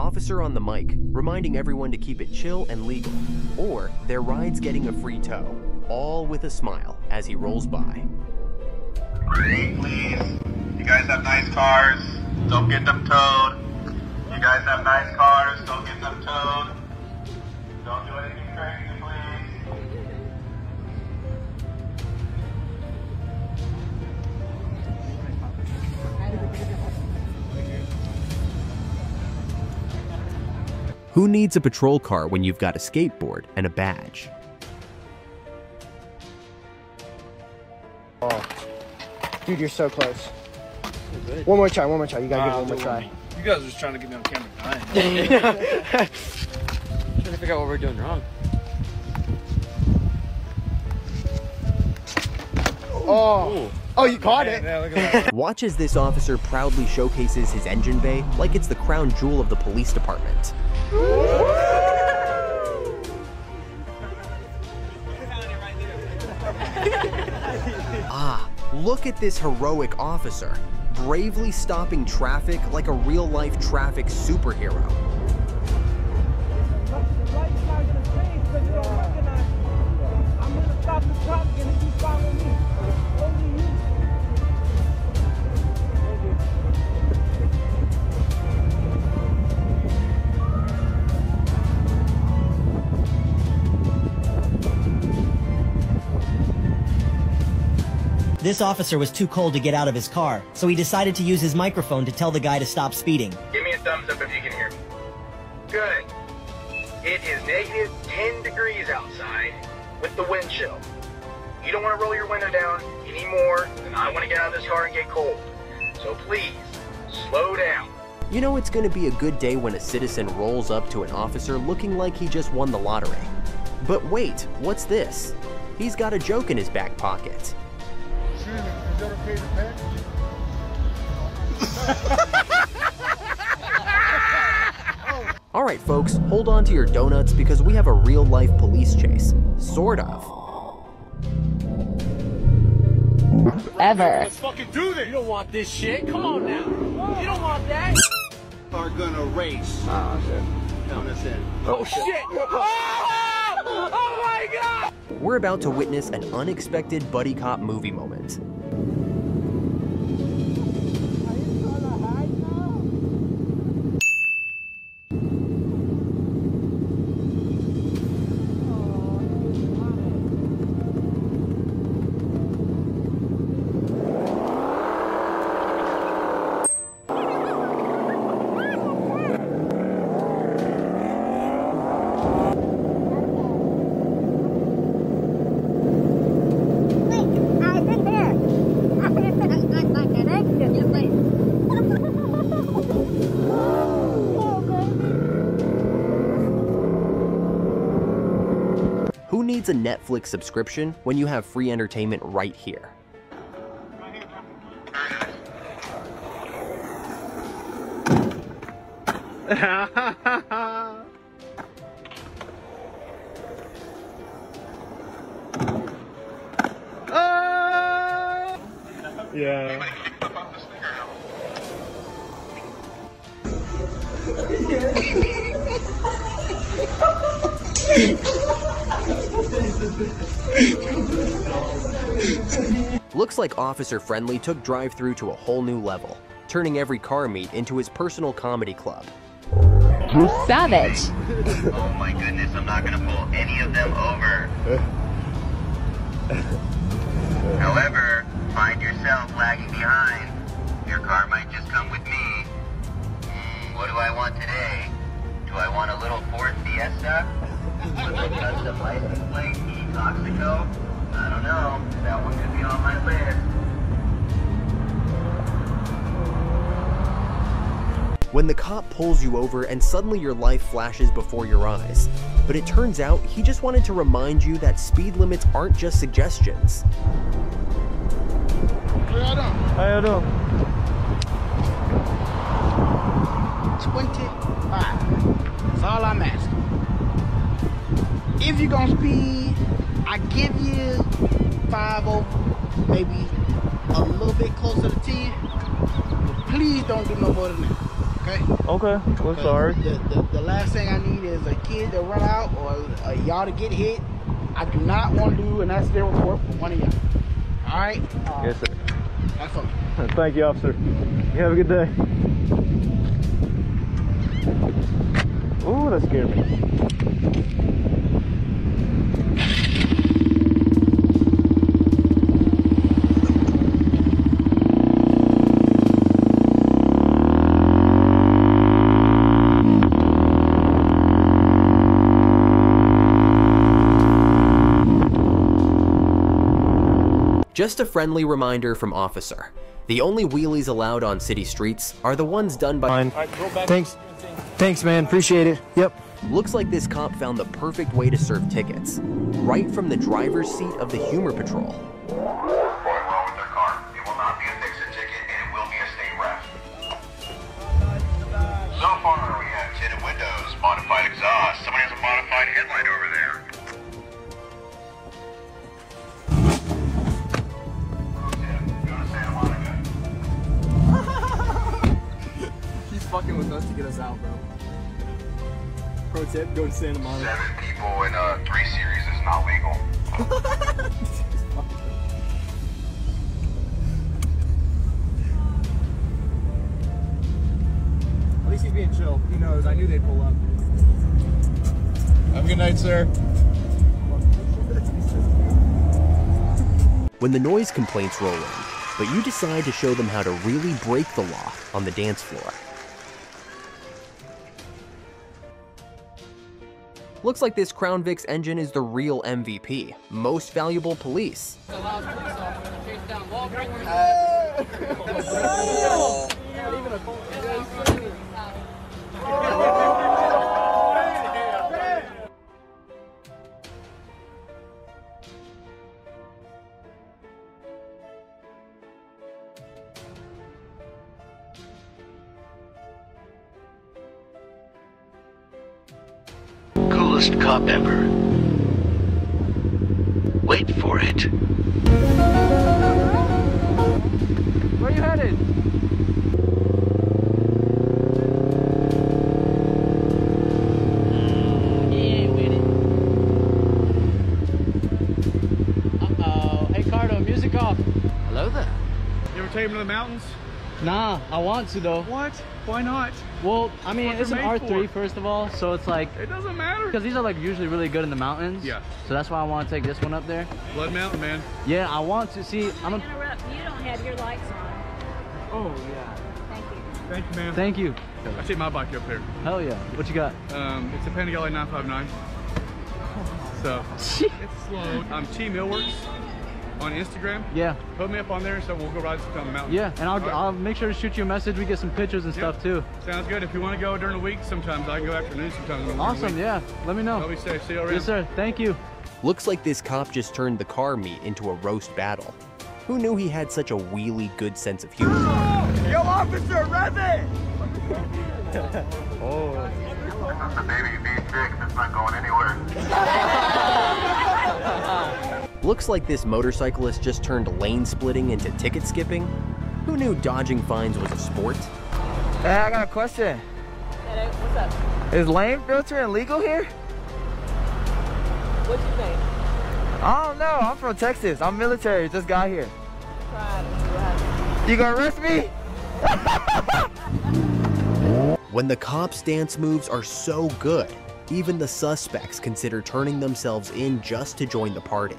officer on the mic, reminding everyone to keep it chill and legal, or their ride's getting a free tow, all with a smile as he rolls by. Please, you guys have nice cars, don't get them towed. You guys have nice cars, don't get them towed. Don't do anything crazy, please. Who needs a patrol car when you've got a skateboard and a badge? Oh. Dude, you're so close. One more try. You gotta give it one more try. You guys are just trying to get me on camera dying. Trying to figure out what we're doing wrong. Oh. Oh, you caught it. Yeah, look at that. Watch as this officer proudly showcases his engine bay like it's the crown jewel of the police department. Ah, look at this heroic officer, bravely stopping traffic like a real-life traffic superhero. This officer was too cold to get out of his car, so he decided to use his microphone to tell the guy to stop speeding. Give me a thumbs up if you can hear me. Good. It is negative 10 degrees outside with the wind chill. You don't want to roll your window down any more than I want to get out of this car and get cold. So please, slow down. You know it's going to be a good day when a citizen rolls up to an officer looking like he just won the lottery. But wait, what's this? He's got a joke in his back pocket. Alright folks, hold on to your donuts because we have a real-life police chase. Sort of. Ever. Let's fucking do this! You don't want this shit, come on now! You don't want that! Are gonna race. Oh, shit. Count us in. Oh shit! Oh my god! We're about to witness an unexpected buddy cop movie moment. Who needs a Netflix subscription when you have free entertainment right here? Yeah. Looks like Officer Friendly took drive-thru to a whole new level, turning every car meet into his personal comedy club. Savage. Oh my goodness, I'm not gonna pull any of them over. However, find yourself lagging behind. Your car might just come with me. What do I want today? Do I want a little Ford Fiesta? With a custom license plate, E-Toxico? I don't know. That one could be on my list. When the cop pulls you over and suddenly your life flashes before your eyes. But it turns out he just wanted to remind you that speed limits aren't just suggestions. How you doing? 25. That's all I'm asking. If you're gonna speed, I give you 5 over, maybe a little bit closer to 10. But please don't do no more than that. okay? Okay, we're sorry. The last thing I need is a kid to run out or y'all to get hit. I do not want to do an accident report for one of y'all. All right? Yes, sir. That's all. Thank you, officer. You have a good day. Ooh, that scared me. Just a friendly reminder from Officer. The only wheelies allowed on city streets are the ones done by— Thanks. Thanks, man. Appreciate it. Yep. Looks like this cop found the perfect way to serve tickets, right from the driver's seat of the Humor Patrol. What's wrong with their car? It will not be a fix-it ticket, and it will be a state ref. So far, we have tinted windows, modified exhaust. Somebody has a modified headlight over there. He's fucking with us to get us out, bro. Pro tip, go to Santa Monica. 7 people in a 3 series is not legal. At least he's being chill. He knows. I knew they'd pull up. Have a good night, sir. When the noise complaints roll in, but you decide to show them how to really break the law on the dance floor. Looks like this Crown Vic's engine is the real MVP, most valuable police. Coolest cop ever. Wait for it. Where are you headed? He ain't with it. Uh-oh. Hey, Cardo, music off. Hello there. You ever take him to the mountains? Nah, I want to though. What? Why not? Well, I mean, What it's an they're made R3 for. first of all, so it's like, It doesn't matter. because these are like usually really good in the mountains. Yeah. So that's why I want to take this one up there. Blood Mountain, man. Yeah, I want to see. I'm a. Interrupt. You don't have your lights on. Oh yeah. Thank you. Thank you, man. Thank you. I take my bike up there. Hell yeah. What you got? It's a Panigale 959. So it's slow. T Millworks on Instagram. Yeah. Put me up on there, so we'll go ride down the mountain. Yeah, and All right. I'll make sure to shoot you a message. We get some pictures and stuff too. Sounds good. If you want to go during the week, sometimes I can go afternoon. Sometimes during the Awesome. week. Yeah. Let me know. I'll be safe. See you around. Yes, sir. Thank you. Looks like this cop just turned the car meet into a roast battle. Who knew he had such a wheelie good sense of humor? Yo, officer, rev it! Oh. That's the baby V6. It's not going anywhere. Looks like this motorcyclist just turned lane splitting into ticket skipping. Who knew dodging fines was a sport? Hey, I got a question. Hello, what's up? Is lane filtering legal here? What you think? I don't know. I'm from Texas. I'm military. Just got here. Try it and see what happens. You gonna arrest me? When the cops' dance moves are so good, even the suspects consider turning themselves in just to join the party.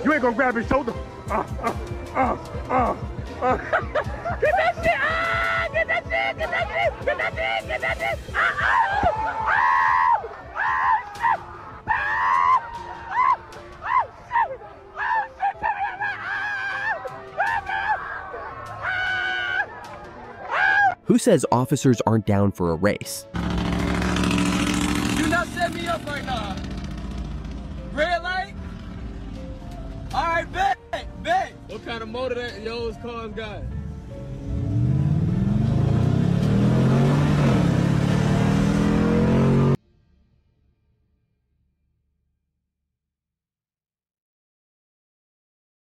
You ain't gonna grab his shoulder. Get that shit! Ah! Get that shit! Get that shit! Get that shit! Get that shit! Ah! Ah! Ah! Ah! Shit! Ah! Ah! Shit! Oh, shit! Who says officers aren't down for a race? Do not set me up right now. Red light? Alright, bet. What kind of motor that yo's car's got?